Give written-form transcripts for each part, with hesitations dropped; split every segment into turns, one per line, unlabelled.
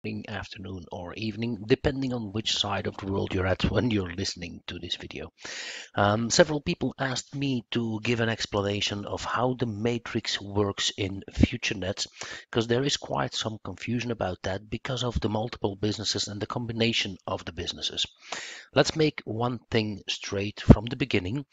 morning, afternoon, or evening, depending on which side of the world you're at when you're listening to this video. Several people asked me to give an explanation of how the matrix works in Futurenet, because there is quite some confusion about that because of the multiple businesses and the combination of the businesses. Let's make one thing straight from the beginning.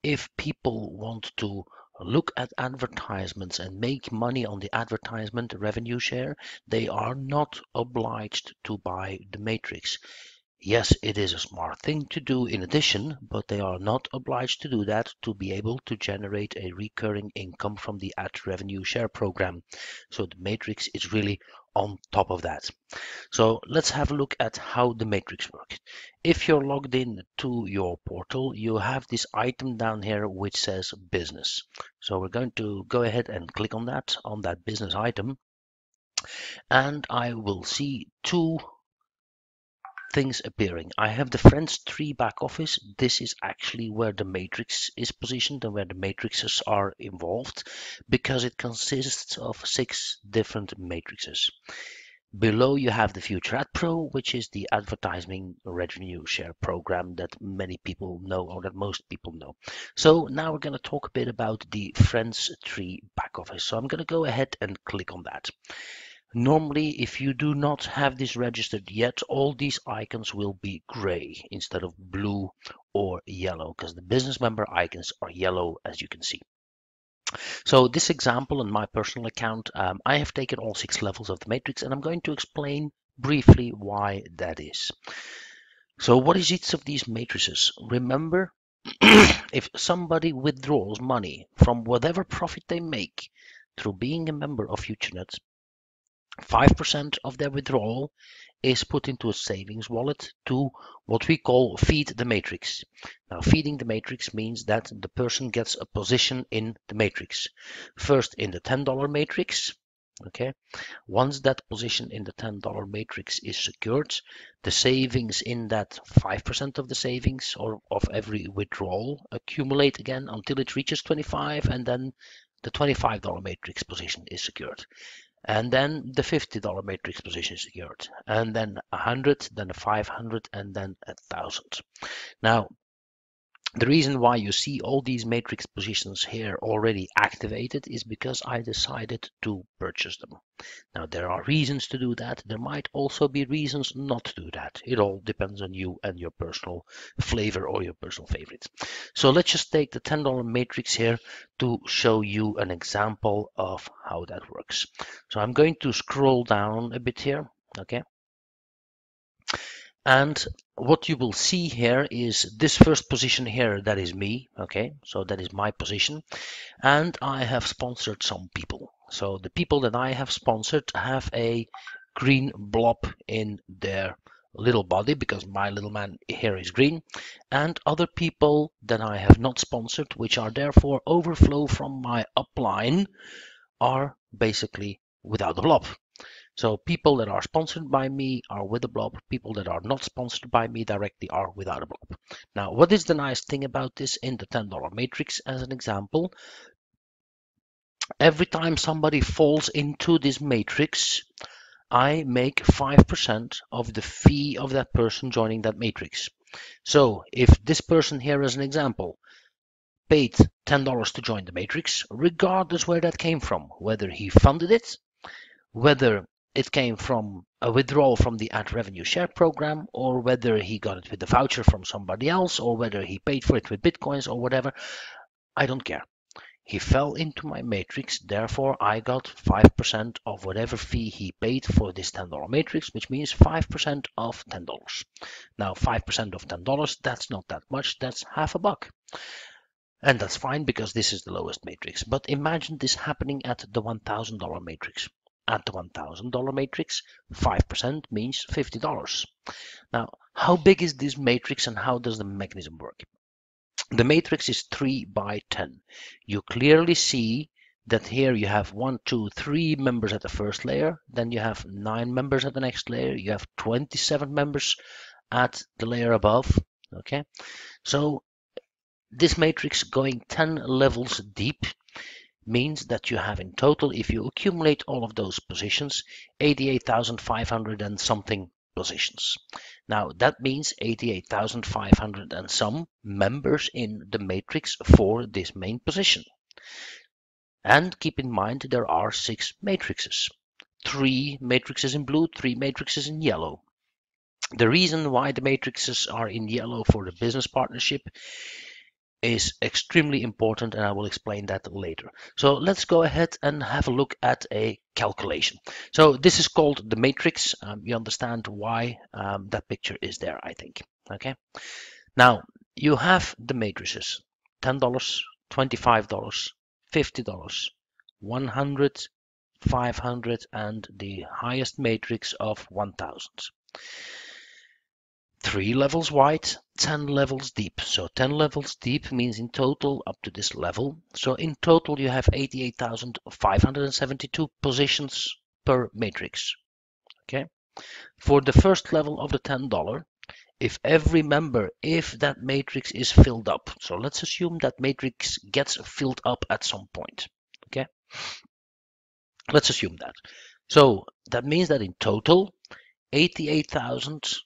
If people want to look at advertisements and make money on the advertisement revenue share, they are not obliged to buy the matrix. Yes, it is a smart thing to do in addition, but they are not obliged to do that to be able to generate a recurring income from the ad revenue share program. So the matrix is really on top of that. So let's have a look at how the matrix works. If you're logged in to your portal, you have this item down here which says business. So we're going to go ahead and click on that business item, and I will see two things appearing. I have the friends tree back office. This is actually where the matrix is positioned and where the matrices are involved, because it consists of 6 different matrices. Below you have the Futurenet Pro, which is the advertising revenue share program that many people know, or that most people know. So now we're going to talk a bit about the Friends tree back office. So I'm going to go ahead and click on that. Normally, if you do not have this registered yet, all these icons will be gray instead of blue or yellow, because the business member icons are yellow, as you can see. So this example in my personal account, I have taken all 6 levels of the matrix, and I'm going to explain briefly why that is. So what is each of these matrices? Remember, if somebody withdraws money from whatever profit they make through being a member of Futurenet, 5% of their withdrawal is put into a savings wallet to what we call feed the matrix. Now, feeding the matrix means that the person gets a position in the matrix. First in the $10 matrix. Okay. Once that position in the $10 matrix is secured, the savings in that 5% of the savings or of every withdrawal accumulate again until it reaches 25, and then the $25 matrix position is secured. And then the $50 matrix position is secured, and then 100, then a 500, and then 1,000. Now, the reason why you see all these matrix positions here already activated is because I decided to purchase them. Now, there are reasons to do that. There might also be reasons not to do that. It all depends on you and your personal flavor or your personal favorites. So let's just take the $10 matrix here to show you an example of how that works. So I'm going to scroll down a bit here. Okay. And what you will see here is this first position here, that is me. Okay, so that is my position. And I have sponsored some people. So the people that I have sponsored have a green blob in their little body, because my little man here is green. And other people that I have not sponsored, which are therefore overflow from my upline, are basically without a blob. So people that are sponsored by me are with a blob. People that are not sponsored by me directly are without a blob. Now, what is the nice thing about this in the $10 matrix as an example? Every time somebody falls into this matrix, I make 5% of the fee of that person joining that matrix. So if this person here, as an example, paid $10 to join the matrix, regardless where that came from, whether he funded it, whether it came from a withdrawal from the ad revenue share program, or whether he got it with a voucher from somebody else, or whether he paid for it with bitcoins or whatever, I don't care. He fell into my matrix, therefore I got 5% of whatever fee he paid for this $10 matrix, which means 5% of $10. Now 5% of $10, that's not that much, that's half a buck. And that's fine because this is the lowest matrix. But imagine this happening at the $1,000 matrix. At the $1,000 matrix, 5% means $50. Now, how big is this matrix and how does the mechanism work? The matrix is 3 by 10. You clearly see that here you have 1, 2, 3 members at the first layer, then you have 9 members at the next layer, you have 27 members at the layer above. Okay, so this matrix going 10 levels deep means that you have in total, if you accumulate all of those positions, 88,500 and something positions. Now that means 88,500 and some members in the matrix for this main position. And keep in mind there are 6 matrices. 3 matrices in blue, 3 matrices in yellow. The reason why the matrices are in yellow for the business partnership is extremely important, and I will explain that later. So let's go ahead and have a look at a calculation. So this is called the matrix. You understand why that picture is there, I think. Okay. Now you have the matrices: $10, $25, $50, 100, 500, and the highest matrix of 1000. 3 levels wide, 10 levels deep. So 10 levels deep means in total up to this level. So in total you have 88,572 positions per matrix. Okay. For the first level of the $10, if every member, if that matrix is filled up, so let's assume that matrix gets filled up at some point. Okay. Let's assume that. So that means that in total 88,000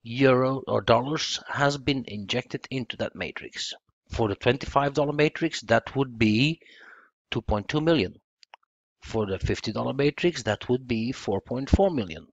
euro or dollars has been injected into that matrix. For the $25 matrix, that would be 2.2 million. For the $50 matrix, that would be 4.4 million.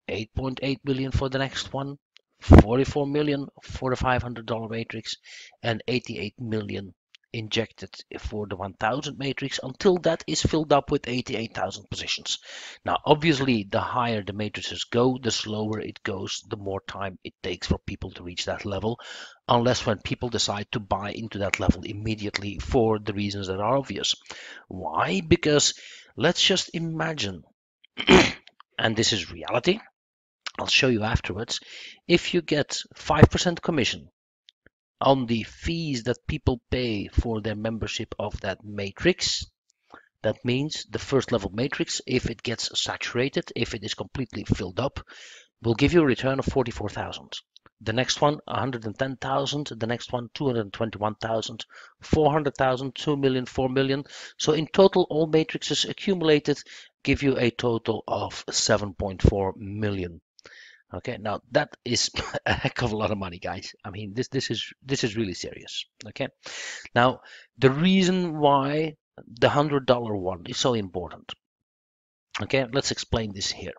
8.8 million for the next one, 44 million for the $500 matrix, and 88 million injected for the 1000 matrix until that is filled up with 88,000 positions. Now obviously the higher the matrices go, the slower it goes, the more time it takes for people to reach that level, unless when people decide to buy into that level immediately for the reasons that are obvious. Why? Because let's just imagine and this is reality, I'll show you afterwards, if you get 5% commission on the fees that people pay for their membership of that matrix, that means the first level matrix, if it gets saturated, if it is completely filled up, will give you a return of 44,000. The next one, 110,000. The next one, 221,000, 400,000, 2 million, 4 million. So in total, all matrices accumulated give you a total of 7.4 million. Okay, now that is a heck of a lot of money, guys. I mean, this is really serious. Okay, now the reason why the $100 one is so important. Okay, let's explain this here.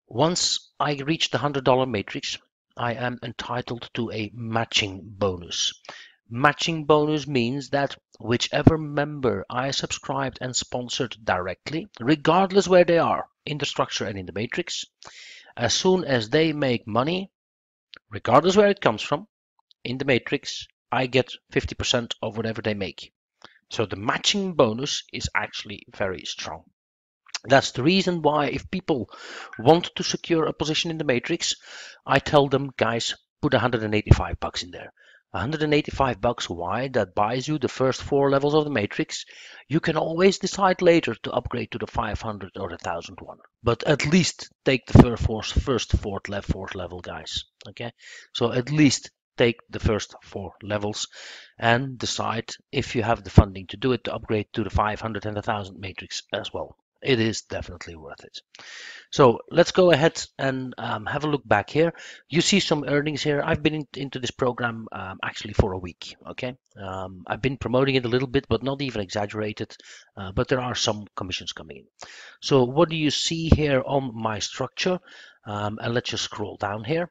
Once I reach the $100 matrix, I am entitled to a matching bonus. Matching bonus means that whichever member I subscribed and sponsored directly, regardless where they are in the structure and in the matrix, as soon as they make money, regardless where it comes from, in the matrix, I get 50% of whatever they make. So the matching bonus is actually very strong. That's the reason why if people want to secure a position in the matrix, I tell them, guys, put 185 bucks in there. 185 bucks, why? That buys you the first 4 levels of the matrix. You can always decide later to upgrade to the 500 or the 1000 one. But at least take the first fourth level, guys. Okay, so at least take the first 4 levels and decide if you have the funding to do it, to upgrade to the 500 and the 1000 matrix as well. It is definitely worth it. So let's go ahead and have a look back here. You see some earnings here. I've been into this program actually for a week. Okay, I've been promoting it a little bit, but not even exaggerated. But there are some commissions coming in. So what do you see here on my structure? And let's just scroll down here.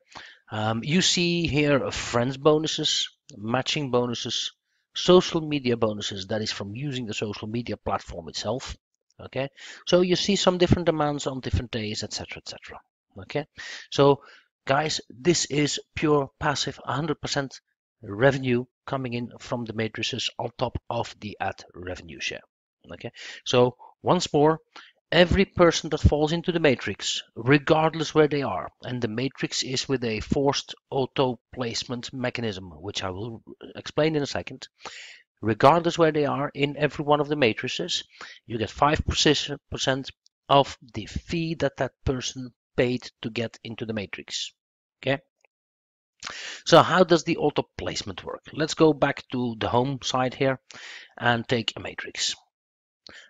You see here friends bonuses, matching bonuses, social media bonuses. That is from using the social media platform itself. Okay, so you see some different amounts on different days, etc., etc. Okay, so guys, this is pure passive, 100% revenue coming in from the matrices on top of the ad revenue share. Okay, so once more, every person that falls into the matrix, regardless where they are, and the matrix is with a forced auto placement mechanism, which I will explain in a second. Regardless where they are in every one of the matrices, you get 5% of the fee that that person paid to get into the matrix. Okay. So how does the auto placement work? Let's go back to the home side here and take a matrix.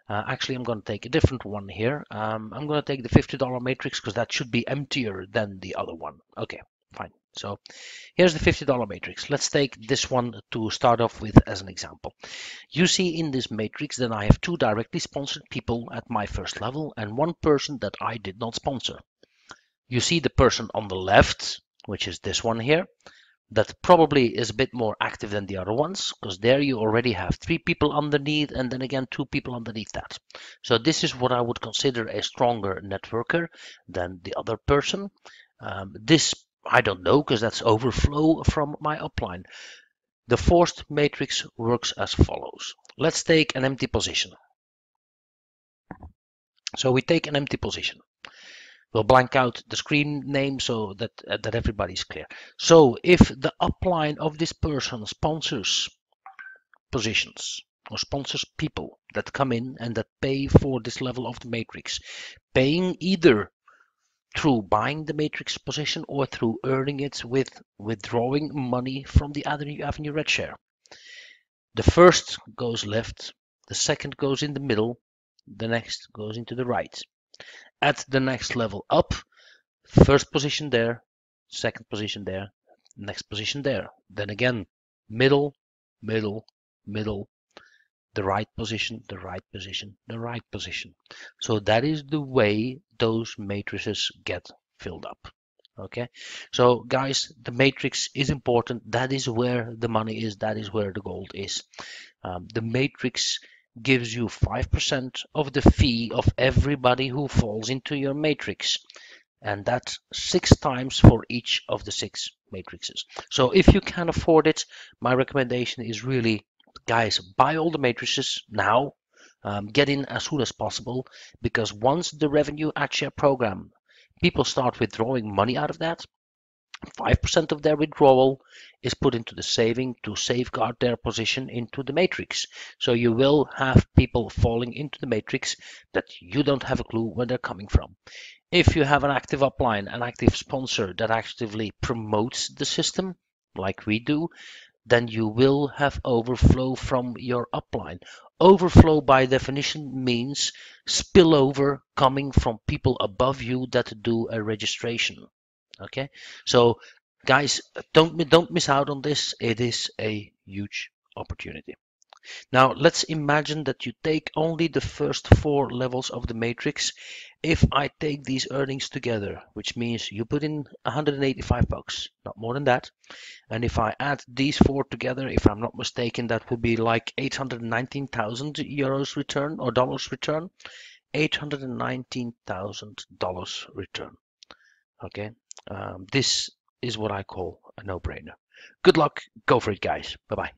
Actually, I'm going to take a different one here. I'm going to take the $50 matrix because that should be emptier than the other one. Okay, fine. So here's the $50 matrix. Let's take this one to start off with as an example. You see in this matrix that I have 2 directly sponsored people at my first level and 1 person that I did not sponsor. You see the person on the left, which is this one here, that probably is a bit more active than the other ones, because there you already have 3 people underneath and then again 2 people underneath that. So this is what I would consider a stronger networker than the other person. This I don't know, because that's overflow from my upline. The forced matrix works as follows. Let's take an empty position. So we take an empty position. We'll blank out the screen name so that everybody's clear. So if the upline of this person sponsors positions or sponsors people that come in and that pay for this level of the matrix, paying either through buying the matrix position or through earning it with withdrawing money from the Avenue Red share. The first goes left, the second goes in the middle, the next goes into the right. At the next level up, first position there, second position there, next position there. Then again, middle, middle, middle, the right position, the right position, the right position. So that is the way those matrices get filled up. Okay, so guys, the matrix is important. That is where the money is. That is where the gold is. The matrix gives you 5% of the fee of everybody who falls into your matrix. And that's 6 times for each of the 6 matrices. So if you can afford it, my recommendation is really, guys, buy all the matrices now. Get in as soon as possible, because once the revenue ad share program, people start withdrawing money out of that, 5% of their withdrawal is put into the saving to safeguard their position into the matrix. So you will have people falling into the matrix that you don't have a clue where they're coming from. If you have an active upline, an active sponsor that actively promotes the system, like we do, then you will have overflow from your upline. Overflow by definition means spillover coming from people above you that do a registration. Okay, so guys, don't miss out on this. It is a huge opportunity. Now let's imagine that you take only the first 4 levels of the matrix. If I take these earnings together, which means you put in 185 bucks, not more than that, and if I add these 4 together, if I'm not mistaken, that would be like 819,000 euros return or dollars return. $819,000 return. Okay, this is what I call a no-brainer. Good luck. Go for it, guys. Bye-bye.